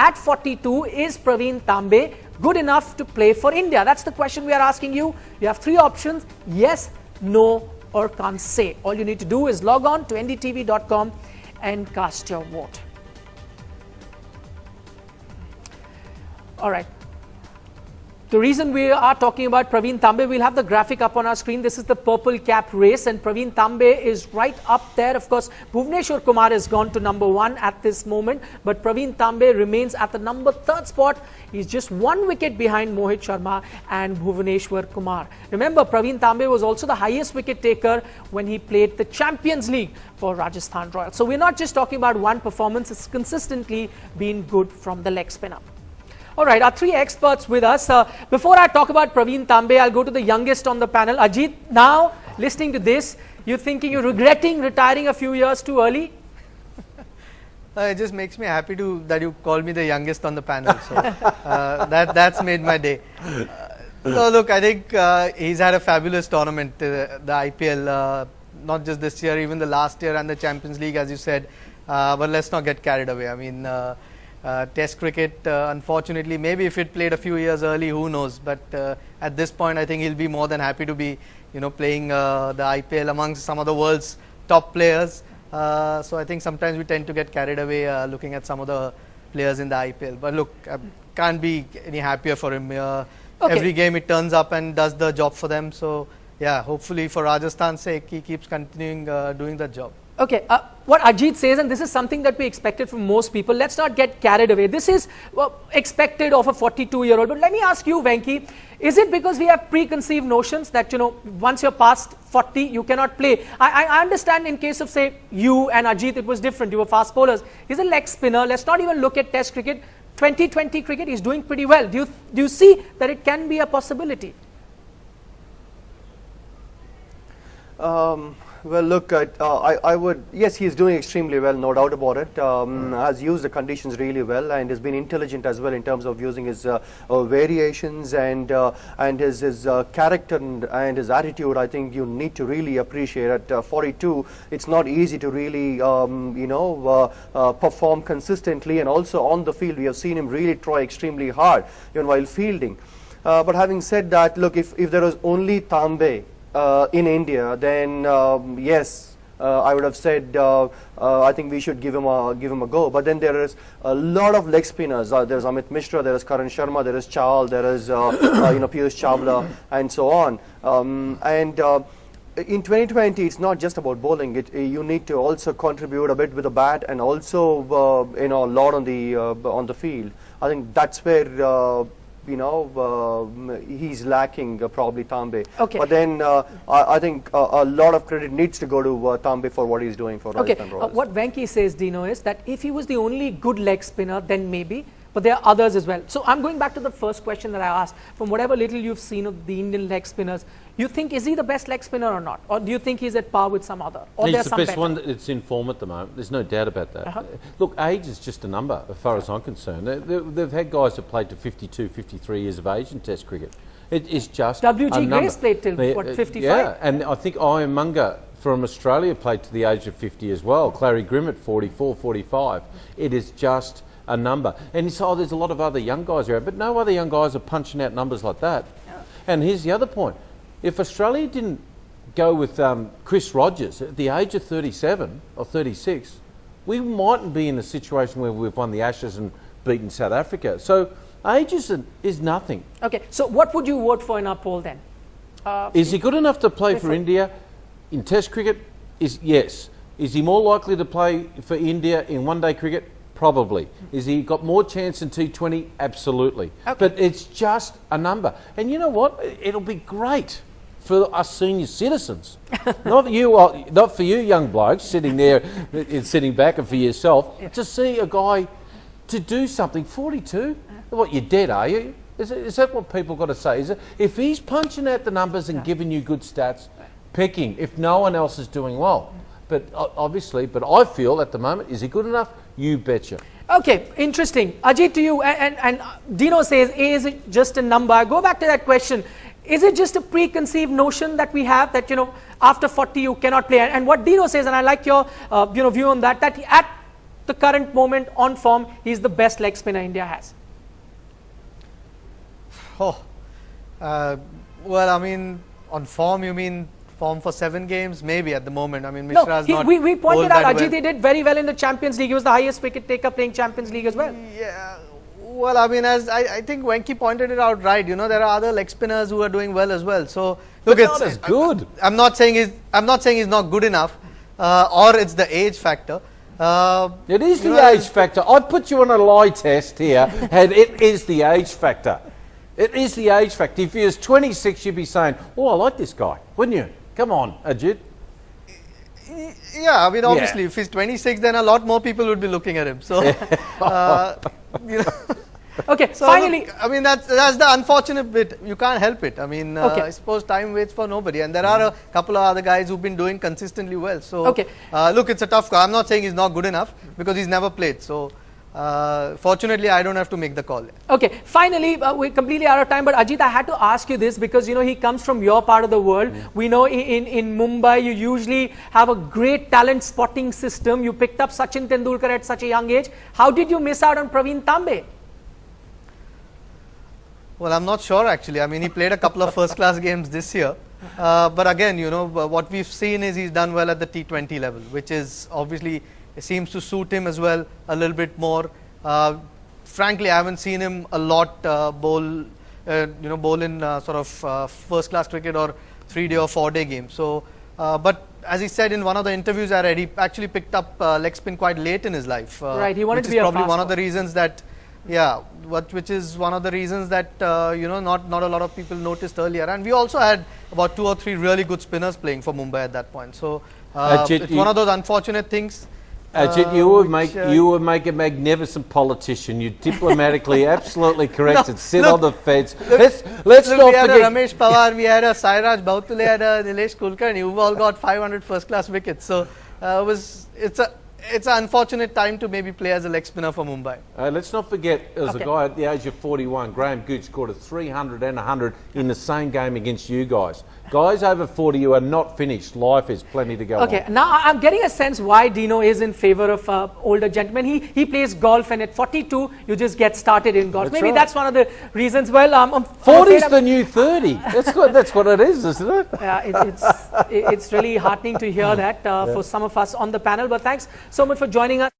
at 42, is Pravin Tambe good enough to play for India? That's the question we are asking you. You have 3 options: yes, no, or can't say. All you need to do is log on to ndtv.com and cast your vote. All right. The reason we are talking about Pravin Tambe, we'll have the graphic up on our screen. This is the purple cap race, and Pravin Tambe is right up there. Of course, Bhuvneshwar Kumar has gone to number 1 at this moment, but Pravin Tambe remains at the number 3rd spot. He's just 1 wicket behind Mohit Sharma and Bhuvneshwar Kumar. Remember, Pravin Tambe was also the highest wicket taker when he played the Champions League for Rajasthan Royals. So we're not just talking about one performance, it's consistently been good from the leg spinner. All right, our 3 experts with us. Before I talk about Pravin Tambe, I'll go to the youngest on the panel. Ajit, now listening to this, you're thinking you're regretting retiring a few years too early? It just makes me happy that you call me the youngest on the panel. So that's made my day. So look, I think he's had a fabulous tournament, the IPL, not just this year, even the last year and the Champions League, as you said. But let's not get carried away. I mean, Test cricket, unfortunately, maybe if it played a few years early, who knows? But at this point, I think he'll be more than happy to be, playing the IPL amongst some of the world's top players. So I think sometimes we tend to get carried away looking at some of the players in the IPL. But look, I can't be any happier for him. Okay. Every game it turns up and does the job for them. So yeah, hopefully for Rajasthan's sake, he keeps continuing doing that job. Okay, what Ajit says, and this is something that we expected from most people, let's not get carried away. This is expected of a 42-year-old. But let me ask you, Venki, is it because we have preconceived notions that, once you're past 40, you cannot play? I understand in case of, say, you and Ajit, it was different. You were fast bowlers. He's a leg spinner. Let's not even look at Test cricket. 2020 cricket, he's doing pretty well. Do you see that it can be a possibility? Well, look, I would, yes, he's doing extremely well, no doubt about it. Has used the conditions really well and has been intelligent as well in terms of using his variations and his character and his attitude. I think you need to really appreciate at 42. It's not easy to really, perform consistently, and also on the field we have seen him really try extremely hard even while fielding. But having said that, look, if there was only Tambe in India, then yes, I would have said I think we should give him a go. But then there is a lot of leg spinners. There's Amit Mishra, there is Karan Sharma, there is Chahal, there is Piyush Chawla, and so on. In 2020, it's not just about bowling. You need to also contribute a bit with the bat and also a lot on the field. I think that's where he's lacking probably Tambe. Okay. But then I think a lot of credit needs to go to Tambe for what he's doing for Rajasthan Royals. What Venki says, Dino, is that if he was the only good leg spinner, then maybe, but there are others as well. So I'm going back to the first question that I asked. From whatever little you've seen of the Indian leg spinners, you think, is he the best leg spinner or not? Or do you think he's at par with some other? Or he's the best one that's in form at the moment. There's no doubt about that. Look, age is just a number as far as I'm concerned. They've had guys that played to 52, 53 years of age in Test cricket. It is just W.G. Grace played till, what, 55? Yeah, and I think Ian Munga from Australia played to the age of 50 as well. Clary Grimm at 44, 45. It is just a number. And it's, there's a lot of other young guys around, but no other young guys are punching out numbers like that. Yeah. And here's the other point. If Australia didn't go with Chris Rogers at the age of 37 or 36, we mightn't be in a situation where we've won the Ashes and beaten South Africa. So age is nothing. Okay, so what would you vote for in our poll then? Is he good enough to play for India in Test cricket? Yes. Is he more likely to play for India in one-day cricket? Probably. Is he got more chance in T20? Absolutely. Okay. But it's just a number. And you know what? It'll be great for us senior citizens. Not for you young blokes sitting there and sitting back, and for yourself, to see a guy to do something. 42? What, you're dead, are you? Is that what people got to say? Is it? If he's punching out the numbers and giving you good stats, picking, if no one else is doing well. But obviously, I feel at the moment, is he good enough? You betcha. Okay, interesting. Ajit, to you, and Dino says, is it just a number? I go back to that question. Is it just a preconceived notion that we have that, after 40 you cannot play? And what Dino says, and I like your view on that, at the current moment on form, he's the best leg spinner India has? Oh, well, I mean, on form, you mean form for 7 games? Maybe at the moment. I mean, Mishra's not. We pointed bowled out that Ajit, well. he did very well in the Champions League. He was the highest wicket taker playing Champions League as well. Yeah. Well, I mean, as I think Venki pointed it out right, you know, there are other leg spinners who are doing well as well. So look, But not as good. I'm not saying he's not good enough, or it's the age factor. It is the age factor. I'd put you on a lie test here, and it is the age factor. It is the age factor. If he was 26, you'd be saying, oh, I like this guy, wouldn't you? Come on, Ajit. Yeah, I mean, obviously, if he's 26, then a lot more people would be looking at him. So, you know. Okay, So finally. look, I mean, that's the unfortunate bit. You can't help it. I mean, I suppose time waits for nobody. And there are a couple of other guys who've been doing consistently well. So, look, it's a tough call. I'm not saying he's not good enough because he's never played. So, fortunately, I don't have to make the call. Okay, finally, we're completely out of time, but Ajit, I had to ask you this because, you know, he comes from your part of the world. We know in Mumbai, you usually have a great talent spotting system. You picked up Sachin Tendulkar at such a young age. How did you miss out on Pravin Tambe? Well, I'm not sure actually. I mean, he played a couple of first-class games this year. But again, you know, what we've seen is he's done well at the T20 level, which is obviously, it seems to suit him as well a little bit more. Frankly, I haven't seen him a lot bowl in sort of first-class cricket or 3-day or 4-day games. So, but as he said in one of the interviews I read, he actually picked up leg spin quite late in his life. Right, he wanted to be probably one of the reasons that, which is one of the reasons that you know, not a lot of people noticed earlier. And we also had about 2 or 3 really good spinners playing for Mumbai at that point. So it's one of those unfortunate things. Ajit, you would make a magnificent politician. You diplomatically, absolutely correct, and sit on the fence. Let's not we had forget. a Ramesh Pawar, we had a Sairaj Bhautule, had a Nilesh Kulkarni, who've all got 500 first-class wickets. So it's an unfortunate time to maybe play as a leg spinner for Mumbai. Let's not forget, there was a guy at the age of 41, Graham Gooch, scored a 300 and 100 in the same game against you guys. Guys over 40, you are not finished. Life is plenty to go on. Okay, now I'm getting a sense why Dino is in favour of older gentlemen. He plays golf, and at 42, you just get started in golf. Maybe that's one of the reasons. Well, 40 is the new 30. That's what it is, isn't it? Yeah, it's really heartening to hear that for some of us on the panel. But thanks so much for joining us.